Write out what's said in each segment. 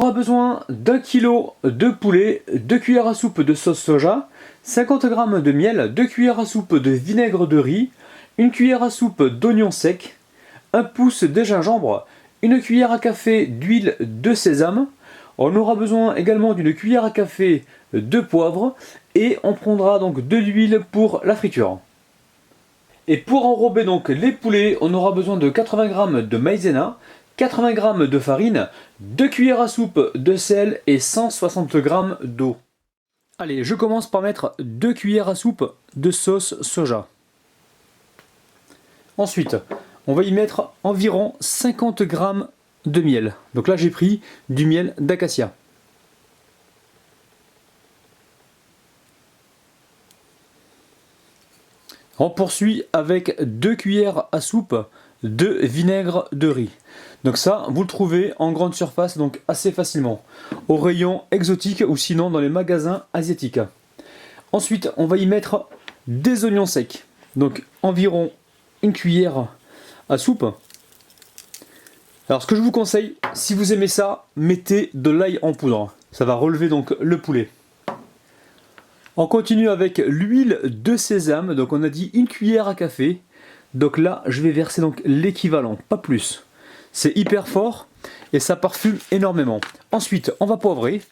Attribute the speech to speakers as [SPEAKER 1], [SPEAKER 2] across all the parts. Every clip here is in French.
[SPEAKER 1] On aura besoin d'1 kg de poulet, 2 cuillères à soupe de sauce soja, 50 g de miel, 2 cuillères à soupe de vinaigre de riz, 1 cuillère à soupe d'oignons secs, 1 pouce de gingembre, 1 cuillère à café d'huile de sésame. On aura besoin également d'une cuillère à café de poivre et on prendra donc de l'huile pour la friture. Et pour enrober donc les poulets, on aura besoin de 80 g de maïzena, 80 g de farine, 2 cuillères à soupe de sel et 160 g d'eau. Allez, je commence par mettre 2 cuillères à soupe de sauce soja. Ensuite, on va y mettre environ 50 g de miel. Donc là, j'ai pris du miel d'acacia. On poursuit avec 2 cuillères à soupe de vinaigre de riz. Donc ça, vous le trouvez en grande surface, donc assez facilement, au rayon exotique ou sinon dans les magasins asiatiques. Ensuite, on va y mettre des oignons secs, donc environ 1 cuillère à soupe. Alors ce que je vous conseille, si vous aimez ça, mettez de l'ail en poudre. Ça va relever donc le poulet. On continue avec l'huile de sésame, donc on a dit 1 cuillère à café. Donc là, je vais verser donc l'équivalent, pas plus. C'est hyper fort et ça parfume énormément. Ensuite, on va poivrer.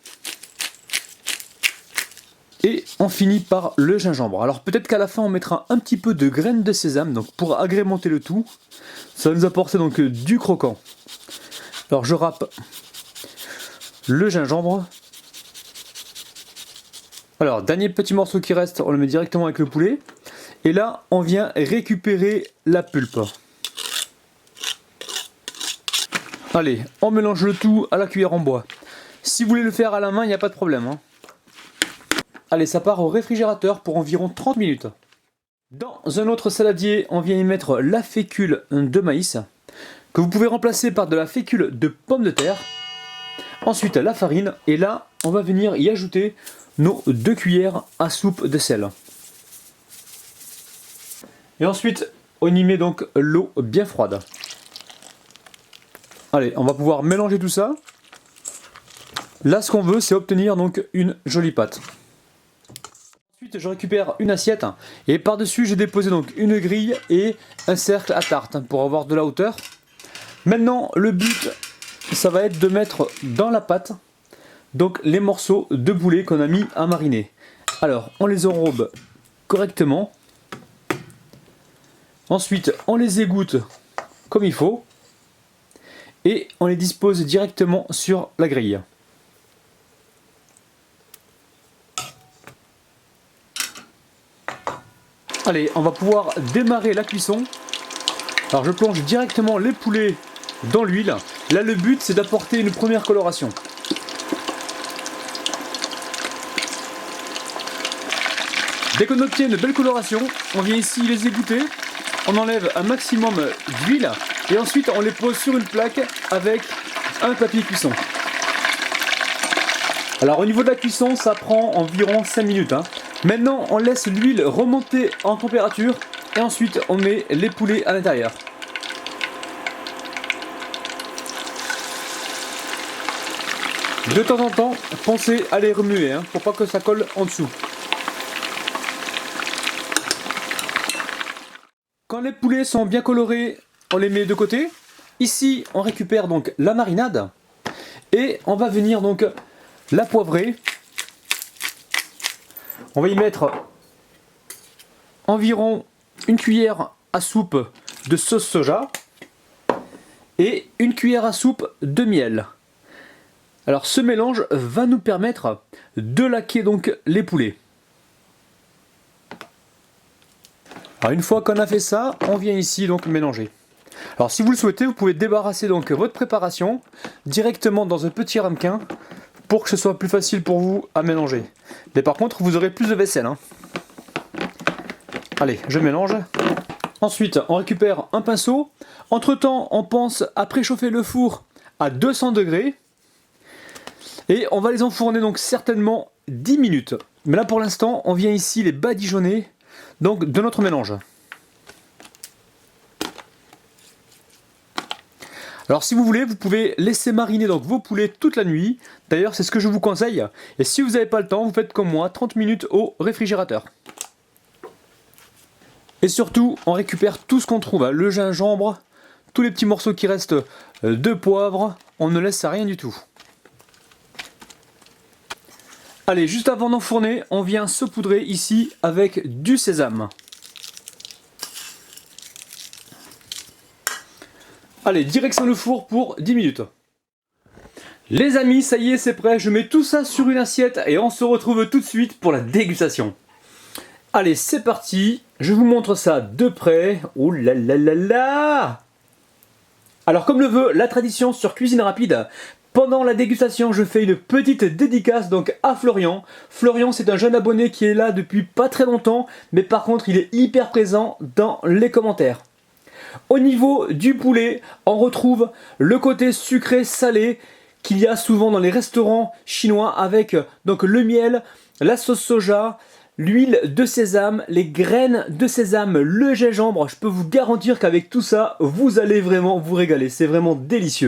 [SPEAKER 1] Et on finit par le gingembre. Alors peut-être qu'à la fin, on mettra un petit peu de graines de sésame, donc pour agrémenter le tout. Ça va nous apporter donc du croquant. Alors je râpe le gingembre. Alors, dernier petit morceau qui reste, on le met directement avec le poulet. Et là, on vient récupérer la pulpe. Allez, on mélange le tout à la cuillère en bois. Si vous voulez le faire à la main, il n'y a pas de problème, hein. Allez, ça part au réfrigérateur pour environ 30 minutes. Dans un autre saladier, on vient y mettre la fécule de maïs, que vous pouvez remplacer par de la fécule de pommes de terre. Ensuite, la farine. Et là, on va venir y ajouter nos 2 cuillères à soupe de sel. Et ensuite, on y met donc l'eau bien froide. Allez, on va pouvoir mélanger tout ça. Là, ce qu'on veut, c'est obtenir donc une jolie pâte. Ensuite, je récupère une assiette et par-dessus, j'ai déposé donc une grille et un cercle à tarte pour avoir de la hauteur. Maintenant, le but, ça va être de mettre dans la pâte donc les morceaux de poulet qu'on a mis à mariner. Alors, on les enrobe correctement. Ensuite, on les égoutte comme il faut. Et on les dispose directement sur la grille. Allez, on va pouvoir démarrer la cuisson. Alors je plonge directement les poulets dans l'huile. Là, le but, c'est d'apporter une première coloration. Dès qu'on obtient une belle coloration, on vient ici les égoutter. On enlève un maximum d'huile et ensuite on les pose sur une plaque avec un papier cuisson. Alors au niveau de la cuisson, ça prend environ 5 minutes. Maintenant, on laisse l'huile remonter en température et ensuite on met les poulets à l'intérieur. De temps en temps, pensez à les remuer pour pas que ça colle en dessous. Quand les poulets sont bien colorés, on les met de côté. Ici, on récupère donc la marinade et on va venir donc la poivrer. On va y mettre environ 1 cuillère à soupe de sauce soja et 1 cuillère à soupe de miel. Alors ce mélange va nous permettre de laquer donc les poulets. Alors une fois qu'on a fait ça, on vient ici donc mélanger. Alors si vous le souhaitez, vous pouvez débarrasser donc votre préparation directement dans un petit ramequin pour que ce soit plus facile pour vous à mélanger. Mais par contre, vous aurez plus de vaisselle. Allez, je mélange. Ensuite, on récupère un pinceau. Entre temps, on pense à préchauffer le four à 200 degrés. Et on va les enfourner donc certainement 10 minutes. Mais là pour l'instant, on vient ici les badigeonner donc de notre mélange. Alors si vous voulez, vous pouvez laisser mariner donc vos poulets toute la nuit. D'ailleurs, c'est ce que je vous conseille. Et si vous n'avez pas le temps, vous faites comme moi, 30 minutes au réfrigérateur. Et surtout, on récupère tout ce qu'on trouve, hein. Le gingembre, tous les petits morceaux qui restent de poivre, on ne laisse rien du tout. Allez, juste avant d'enfourner, on vient saupoudrer ici avec du sésame. Allez, direction le four pour 10 minutes. Les amis, ça y est, c'est prêt. Je mets tout ça sur une assiette et on se retrouve tout de suite pour la dégustation. Allez, c'est parti. Je vous montre ça de près. Ouh là là là là! Alors, comme le veut la tradition sur Cuisine Rapide, pendant la dégustation, je fais une petite dédicace donc à Florian. Florian, c'est un jeune abonné qui est là depuis pas très longtemps, mais par contre, il est hyper présent dans les commentaires. Au niveau du poulet, on retrouve le côté sucré salé qu'il y a souvent dans les restaurants chinois avec donc le miel, la sauce soja, l'huile de sésame, les graines de sésame, le gingembre. Je peux vous garantir qu'avec tout ça, vous allez vraiment vous régaler. C'est vraiment délicieux.